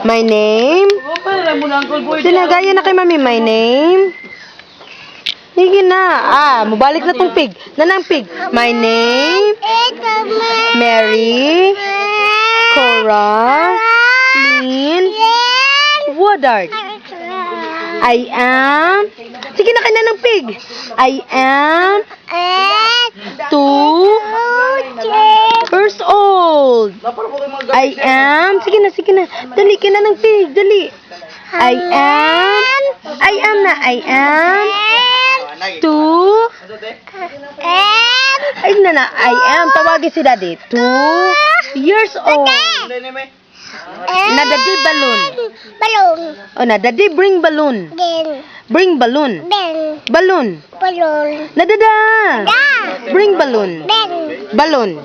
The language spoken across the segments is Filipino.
My name? Sinagaya na kay mami, my name? Sige na. Mabalik na tong pig. Nanang pig. My name? Mary? Cora? Lynn? Woodard? I am? Sige na, kaya ng pig. I am 2 years old. I am. Sige na. Dali, kaya na ng pig. Dali. I am. I am 2. I am. Tawagin si daddy. 2 years old. Na daddy balloon. Oh, na daddy bring balloon. Bring balloon. Balloon. Na dada. Bring balloon. Balloon.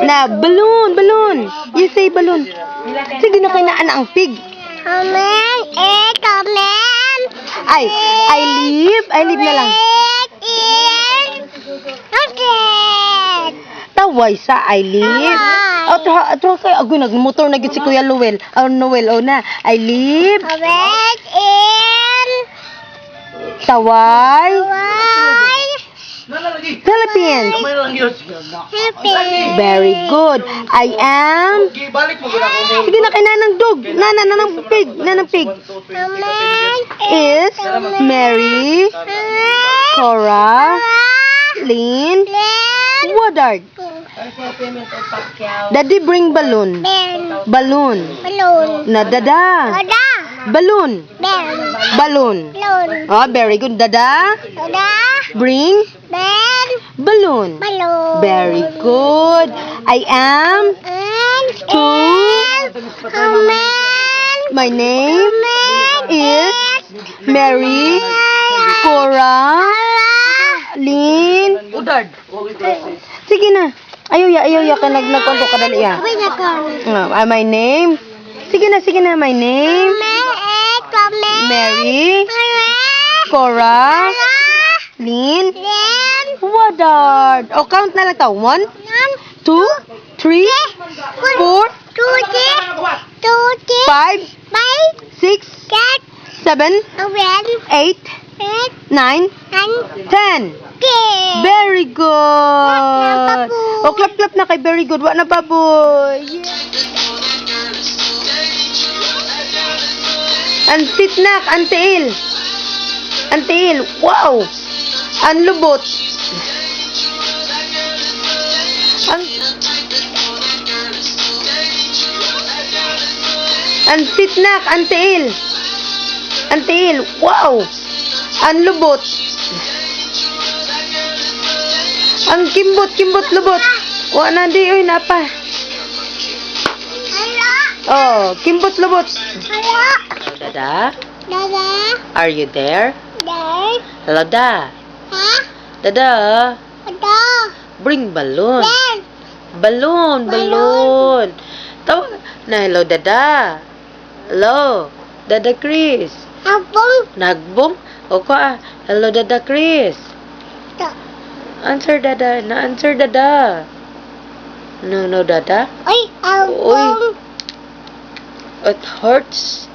Na balloon. You say balloon. Sige na, kaya na ang pig. I live na lang. Taway sa I live. Atro kay agoy nagmotor na gid si Kuya Noel. Na. I live. Taway. Philippines. Very good. I am. Sige na, kay nanang dog. Nanang pig. Is Mary, Cora, Lynn, Woodard. Daddy bring balloon. Na dada. Balloon. Oh, very good. Dada. Bring balloon. Very good. I am 2. My name is Mary, Cora, Lynn. Sige na. Ayaw ya ka nagkonto ka dali ya. My name. Sige na. My name Mary, Cora, Lynn, Woodard. O, count na lang tao. 1, 2, 3, 4, 5, 6, 7, 8, 9, 10. Very good. O, clap na kay very good. Wa na baboy. Ang titnak, ang tiil. Wow. Ang lubot. Ang titnak, ang tiil. Wow. Ang lubot. Ang kimbot, lubot. Wa na di, oy, napa. Oh, kimbot, lubot. Dada? Are you there? Hello, Da. Dada? Bring balloon. Balloon. Tawag na, hello, Dada. Hello, Dada Chris. Nagbom? O ko hello, Dada Chris. Answer, Dada. Na-answer, Dada. No, Dada. Oy. It hurts.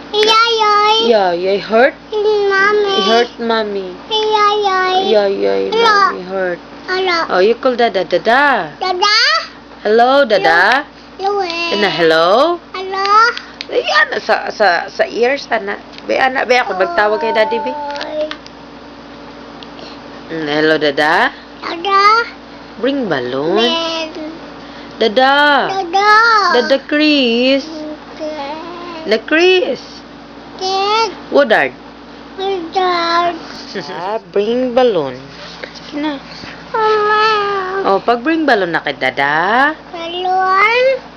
Yay, hurt? It hurt, mommy. Yay, mommy hurt. Oh, you call Dada. Dada? Hello, Dada? Na hello? Ayan, sa ears, ana. Be ako magtawag kay Daddy, be. Hello, Dada? Bring balloon. Dada? Dada Chris? Na Chris? Woodard? Bring balloon. Sige na. Oh, pag bring balloon na kay Dada.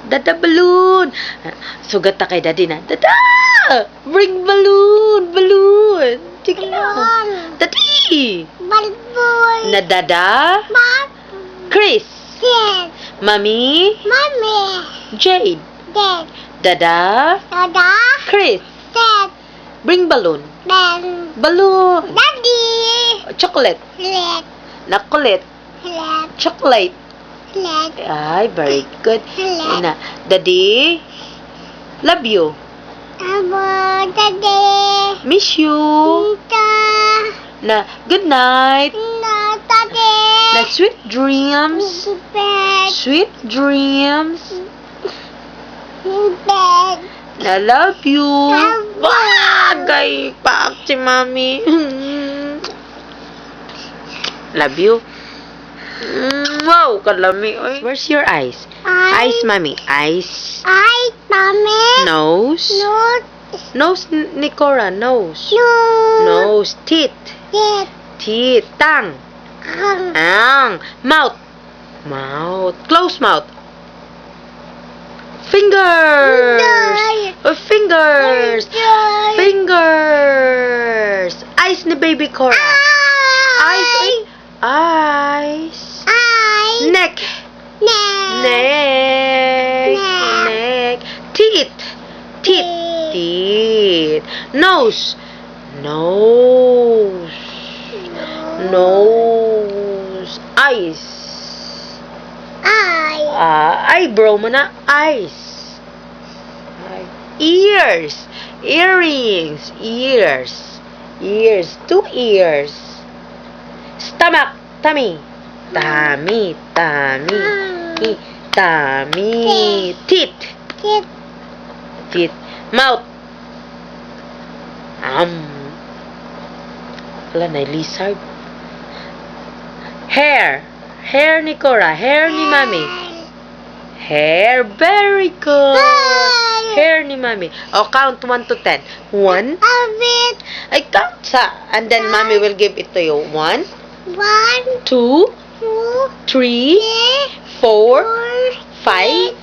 Dada balloon. Sugat na kay Daddy na. Dada! Bring balloon. Sige na. Daddy! Na Dada? Chris? Mommy? Jade? Dada? Chris? Bring balloon. Balloon. Daddy. Chocolate. Let. Nakulit. Let. Chocolate. Ay, very good. Na, Daddy, love you. Miss you. Na, good night. Na, sweet dreams. Sweet dreams. Na, love you. Bagay, paak si mami. Love you. Wow, kalami. Oy. Where's your eyes? Eyes, mommy. Eyes. Nose. Nose, Nicora. Nose. Nose. Teeth. Teeth. Tongue. Mouth. Mouth. Close mouth. Fingers. Fingers. Fingers. Eyes ni baby Cora. Eyes. Eyes. Neck. Neck. Teeth. Teeth. Nose. Nose. Eyes. Eyebrow mo na. Eyes. Ears. Earrings. Ears. 2 ears. Stomach. Tummy. Teeth. Mouth. Wala na, lizard. Hair ni Cora. Hair ni mami. Hair. Very good. Hair ni mami. Oh, count 1 to 10. 1. I count sa. And then mommy will give it to you. 1, 2, 3, 4, 5.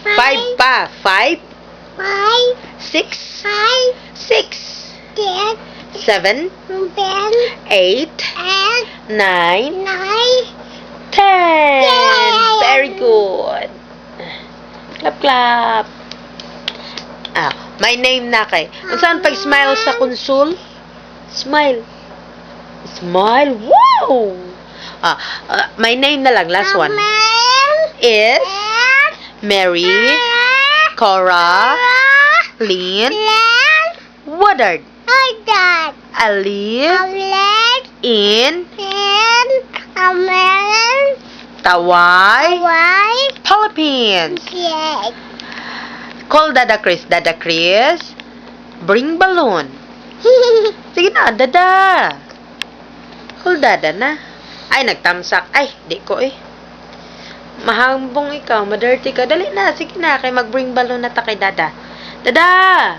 5 pa. 5, 6, 7, 8, 9, 10. Very good. Clap, clap. My name na kay. Saan pag smile sa konsul? Smile. Wow! My name na lang, last one. Is Mary, Cora, Lynn, Woodard. I live in Tawai, Philippines. Call Dada Chris. Dada Chris, bring balloon. Sige na, Dada. Call Dada na. Ay, nagtamsak. Ay, di ko eh. Mahambong ikaw, madirty ka. Dali na, sige na, kay mag-bring balloon na ta kay Dada. Dada!